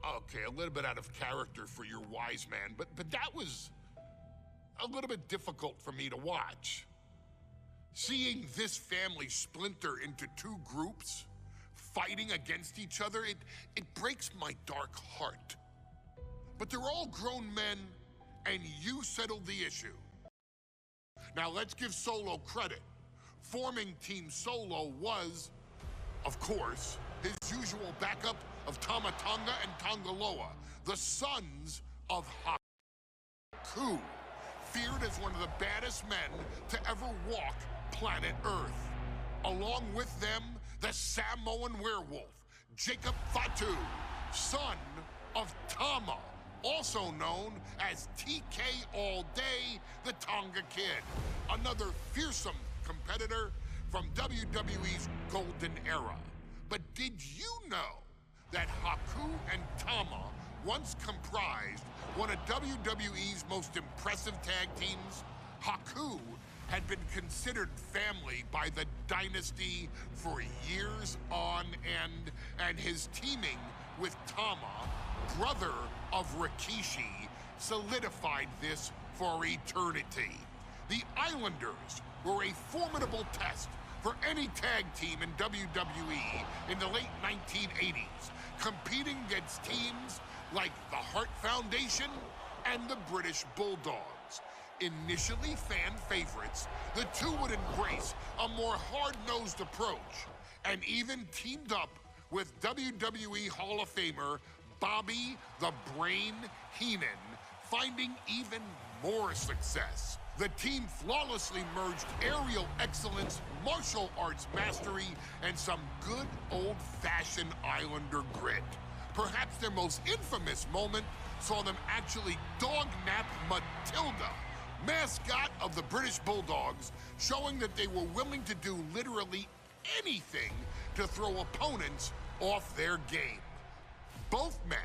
Okay, a little bit out of character for your wise man, but that was a little bit difficult for me to watch. Seeing this family splinter into two groups, fighting against each other, it breaks my dark heart. But they're all grown men, and you settled the issue. Now let's give Solo credit. Forming Team Solo was, of course, his usual backup of Tama Tonga and Tongaloa, the sons of Haku, feared as one of the baddest men to ever walk planet Earth. Along with them, the Samoan werewolf, Jacob Fatu, son of Tama, also known as TK All Day, the Tonga Kid, another fearsome competitor from WWE's golden era. But did you know that Haku and Tama once comprised one of WWE's most impressive tag teams? Haku had been considered family by the Dynasty for years on end, and his teaming with Tama, brother of Rikishi, solidified this for eternity. The Islanders were a formidable test for any tag team in WWE in the late 1980s, competing against teams like the Hart Foundation and the British Bulldogs. Initially fan favorites, the two would embrace a more hard-nosed approach and even teamed up with WWE Hall of Famer Bobby the Brain Heenan, finding even more success. The team flawlessly merged aerial excellence, martial arts mastery, and some good old-fashioned Islander grit. Perhaps their most infamous moment saw them actually dog-nap Matilda, mascot of the British Bulldogs, showing that they were willing to do literally anything to throw opponents off their game. Both men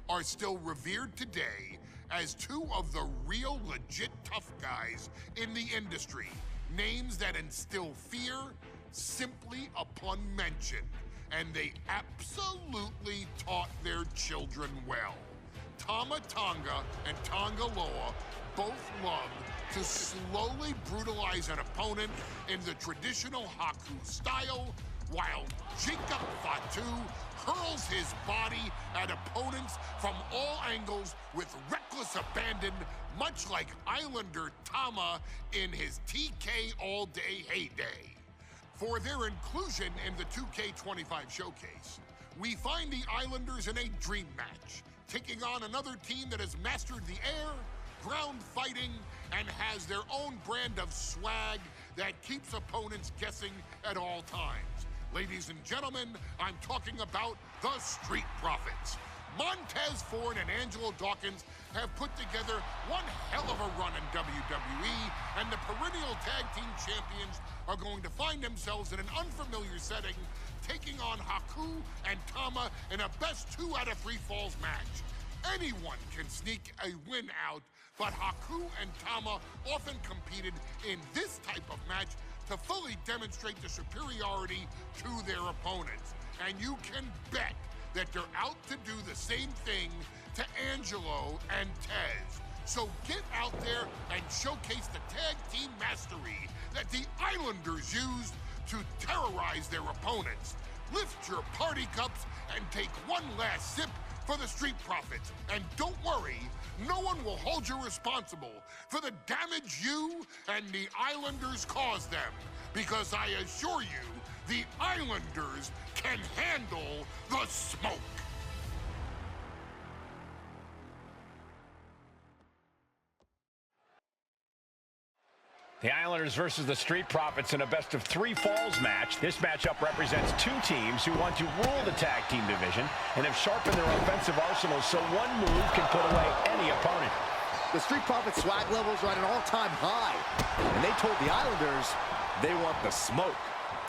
are still revered today as two of the real legit tough guys in the industry, names that instill fear simply upon mention, and they absolutely taught their children well. Tama Tonga and Tongaloa both love to slowly brutalize an opponent in the traditional Haku style, while Jacob Fatu hurls his body at opponents from all angles with reckless abandon, much like Islander Tama in his TK All Day heyday. For their inclusion in the 2K25 showcase, we find the Islanders in a dream match, taking on another team that has mastered the air, ground fighting, and has their own brand of swag that keeps opponents guessing at all times. Ladies and gentlemen, I'm talking about the Street Profits. Montez Ford and Angelo Dawkins have put together one hell of a run in WWE, and the perennial tag team champions are going to find themselves in an unfamiliar setting, taking on Haku and Tama in a best 2 out of 3 falls match. Anyone can sneak a win out, but Haku and Tama often competed in this type of match to fully demonstrate the superiority to their opponents. And you can bet that they're out to do the same thing to Angelo and Tez. So get out there and showcase the tag team mastery that the Islanders used to terrorize their opponents. Lift your party cups and take one last sip for the Street Profits. And don't worry, no one will hold you responsible for the damage you and the Islanders caused them, because I assure you, the Islanders can handle the smoke. The Islanders versus the Street Profits in a best-of-3 falls match. This matchup represents two teams who want to rule the tag team division and have sharpened their offensive arsenals so one move can put away any opponent. The Street Profits swag levels are at an all-time high, and they told the Islanders they want the smoke.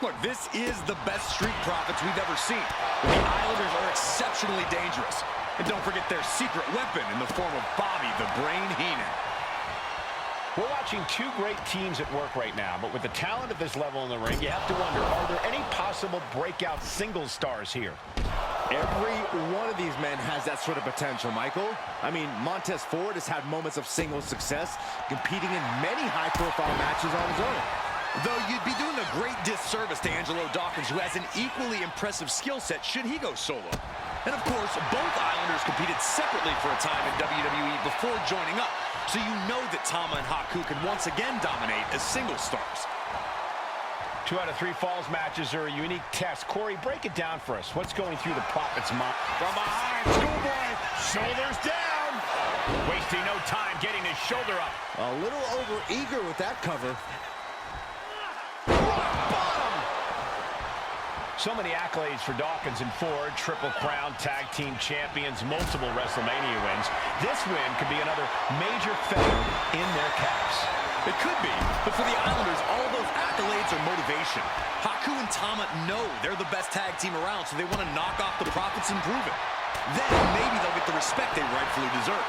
Look, this is the best Street Profits we've ever seen. The Islanders are exceptionally dangerous. And don't forget their secret weapon in the form of Bobby the Brain Heenan. We're watching two great teams at work right now, but with the talent at this level in the ring, you have to wonder, are there any possible breakout single stars here? Every one of these men has that sort of potential, Michael. I mean, Montez Ford has had moments of singles success, competing in many high-profile matches on his own. Though you'd be doing a great disservice to Angelo Dawkins, who has an equally impressive skill set should he go solo. And of course, both Islanders competed separately for a time in WWE before joining up, so you know that Tama and Haku can once again dominate as single stars. 2 out of 3 falls matches are a unique test. Corey, break it down for us. What's going through the Prophet's mind? From behind, Schoolboy, shoulders down. Wasting no time getting his shoulder up. A little over-eager with that cover. So many accolades for Dawkins and Ford. Triple Crown Tag Team Champions, multiple WrestleMania wins. This win could be another major feather in their caps. It could be, but for the Islanders, all those accolades are motivation. Haku and Tama know they're the best tag team around, so they want to knock off the Prophets and prove it. Then maybe they'll get the respect they rightfully deserve.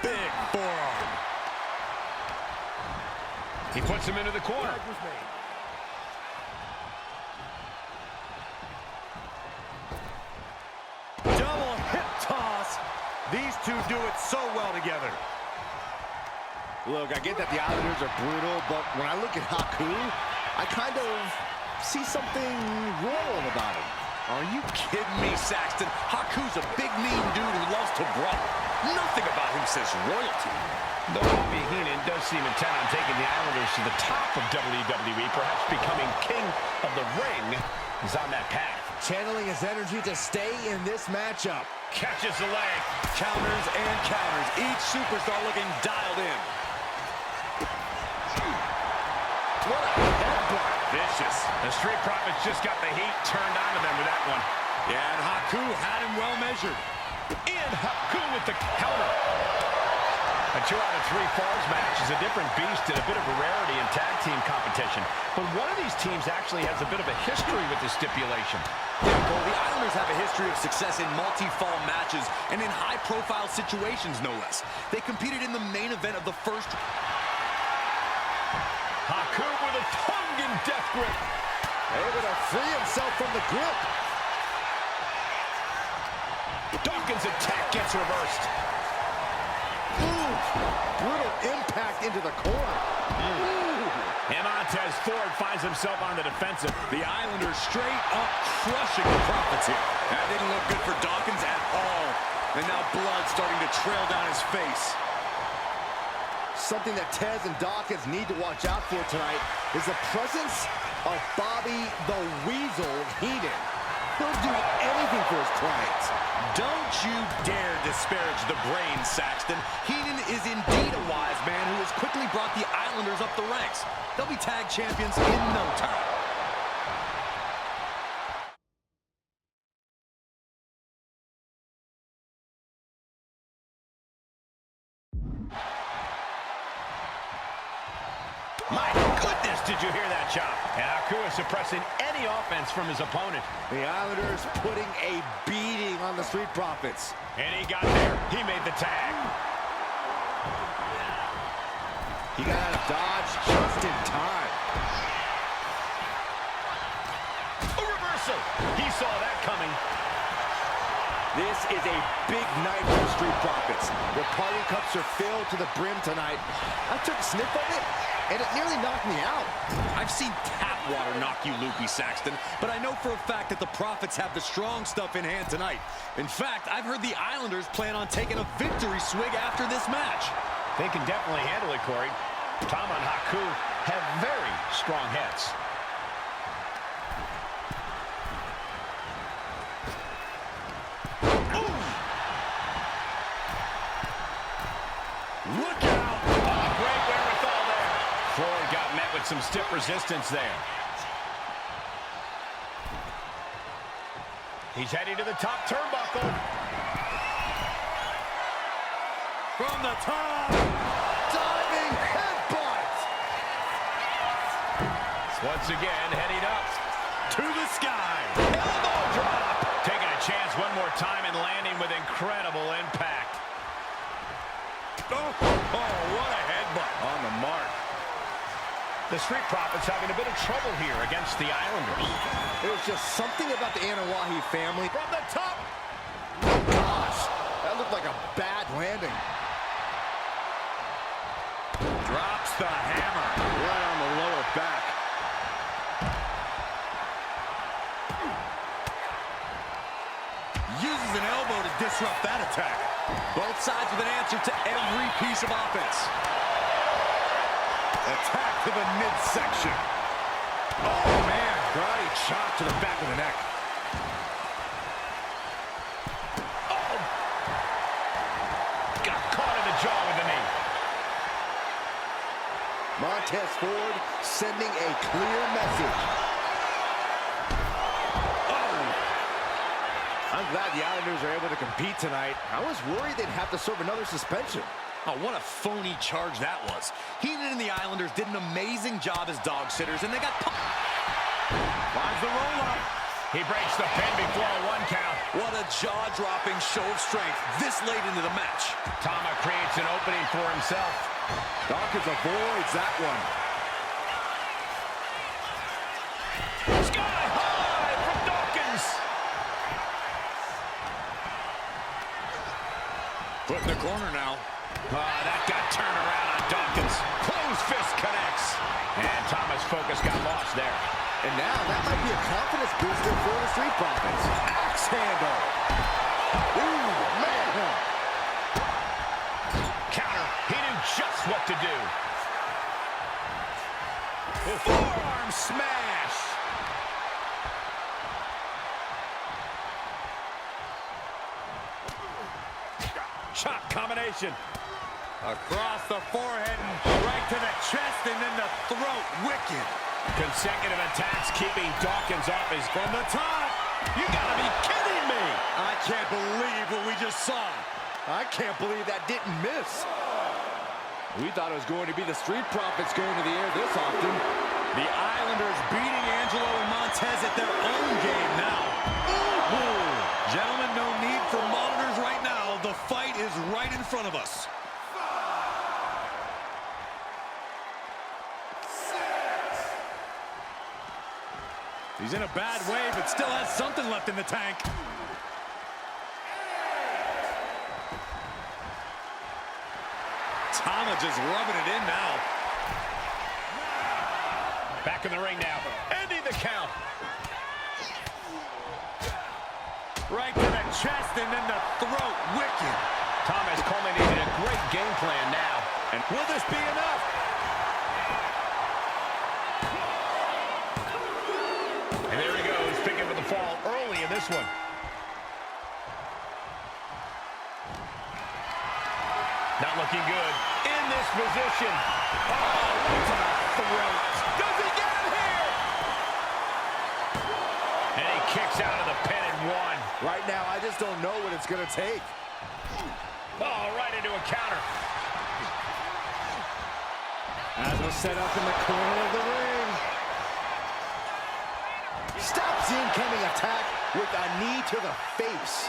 Big forearm. He puts him into the corner. Double hip toss. These two do it so well together. Look, I get that the Islanders are brutal, but when I look at Haku, I kind of see something royal about him. Are you kidding me, Saxton? Haku's a big, mean dude who loves to brawl. Nothing about him says royalty. Though Bobby Heenan does seem intent on taking the Islanders to the top of WWE, perhaps becoming king of the ring, is on that path. Channeling his energy to stay in this matchup. Catches the leg. Counters and counters. Each superstar looking dialed in. What a headbutt. Vicious. The Street Profits just got the heat turned onto them with that one. Yeah, and Haku had him well measured. And Haku with the counter. A 2 out of 3 falls match is a different beast and a bit of a rarity in tag team competition. But one of these teams actually has a bit of a history with this stipulation. Yeah, well, the Islanders have a history of success in multi-fall matches and in high-profile situations, no less. They competed in the main event of the first... Haku with a tongue in death grip. Able to free himself from the grip. Dawkins' attack gets reversed. Ooh, brutal impact into the corner. And Montez Ford finds himself on the defensive. The Islanders straight up crushing the Profits here. That didn't look good for Dawkins at all. And now blood starting to trail down his face. Something that Tez and Dawkins need to watch out for tonight is the presence of Bobby the Weasel Heenan. He'll do anything for his clients. Don't you dare disparage the brain, Saxton. Heenan is indeed a wise man who has quickly brought the Islanders up the ranks. They'll be tag champions in no time. My goodness, did you hear that chop? And Haku is suppressing any offense from his opponent. The Islanders putting a beating on the Street Profits. And he got there. He made the tag. He got out of dodge just in time. A reversal. He saw that coming. This is a big night for the Street Profits. Their party cups are filled to the brim tonight. I took a sniff of it, and it nearly knocked me out. I've seen tap water knock you loopy, Saxton, but I know for a fact that the Profits have the strong stuff in hand tonight. In fact, I've heard the Islanders plan on taking a victory swig after this match. They can definitely handle it, Corey. Tama and Haku have very strong heads. Look out! Oh, great wherewithal there. Ford got met with some stiff resistance there. He's heading to the top turnbuckle. From the top! Diving headbutt! Once again, heading up. To the sky! Elbow drop! Taking a chance one more time and landing with incredible impact. Oh, what a headbutt. On the mark. The Street Profits having a bit of trouble here against the Islanders. There's just something about the Anawahi family. From the top. Oh, gosh. That looked like a bad landing. Drops the hammer right on the lower back. Uses an elbow to disrupt that attack. Both sides with an answer to every piece of offense. Attack to the midsection. Oh, man. Karate chop to the back of the neck. Oh! Got caught in the jaw with the knee. Montez Ford sending a clear message. Oh! I'm glad the Islanders are able to compete tonight. I was worried they'd have to serve another suspension. Oh, what a phony charge that was. Heenan and the Islanders did an amazing job as dog sitters, and they got... Finds the roll-up. He breaks the pin before a 1 count. What a jaw-dropping show of strength this late into the match. Tama creates an opening for himself. Dawkins avoids that one. Sky high from Dawkins. Put in the corner now. That got turned around on Dawkins. Closed fist connects. And Tama's focus got lost there. And now that might be a confidence booster for the Street Profits. Axe handle. Ooh, man. Counter. He knew just what to do. Forearm smash. Shot combination. Across the forehead and right to the chest and then the throat. Wicked. Consecutive attacks keeping Dawkins off his... From the top. You gotta be kidding me. I can't believe what we just saw. I can't believe that didn't miss. We thought it was going to be the Street Profits going to the air this often. The Islanders beating Angelo and Montez at their own game now. Ooh. Gentlemen, no need for monitors right now. The fight is right in front of us. He's in a bad way, but still has something left in the tank. Tama just rubbing it in now. Back in the ring now. Ending the count. Right to the chest and then the throat. Wicked. Thomas culminated a great game plan now. And will this be enough? And there he goes, picking for the fall early in this one. Not looking good. In this position. Oh, right to the throat. Does he get him here? And he kicks out of the pin and one. Right now, I just don't know what it's going to take. Oh, right into a counter. As was set up in the corner of the ring. Stops the incoming attack with a knee to the face.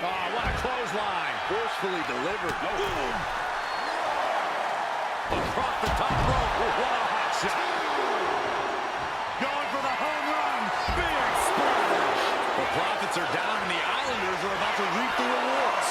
Oh, what a clothesline. Forcefully delivered. Boom. Across the top rope. What a hot shot. Going for the home run. Big splash. The Profits are down and the Islanders are about to reap the rewards.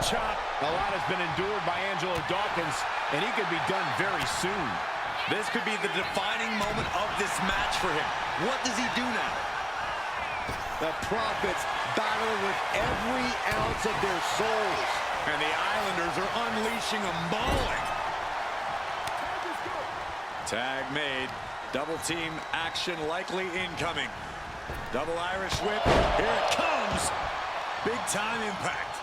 Chop. A lot has been endured by Angelo Dawkins, and he could be done very soon. This could be the defining moment of this match for him. What does he do now? The Profits battle with every ounce of their souls. And the Islanders are unleashing a mauling. Tag made. Double team action likely incoming. Double Irish whip. Here it comes. Big time impact.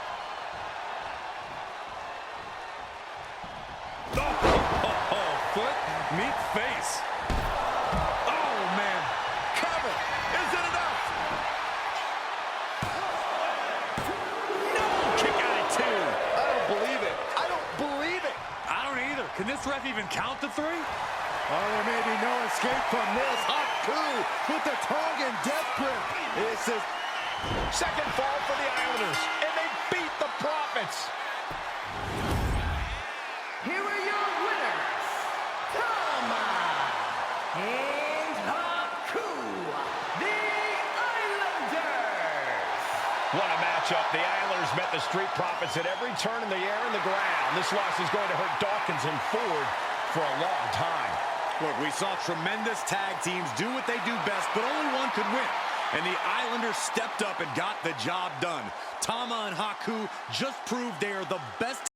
Foot meet face. Oh, man. Cover. Is it enough? No. Kick out at 2. I don't believe it. I don't believe it. I don't either. Can ref even count the 3? Oh, there may be no escape from this. Haku with the tongue and death grip. This is second fall for the Islanders, and they beat the Profits. Here are your winners, Tama and Haku, the Islanders. What a matchup. The Islanders met the Street Profits at every turn in the air and the ground. This loss is going to hurt Dawkins and Ford for a long time. Look, we saw tremendous tag teams do what they do best, but only one could win. And the Islanders stepped up and got the job done. Tama and Haku just proved they are the best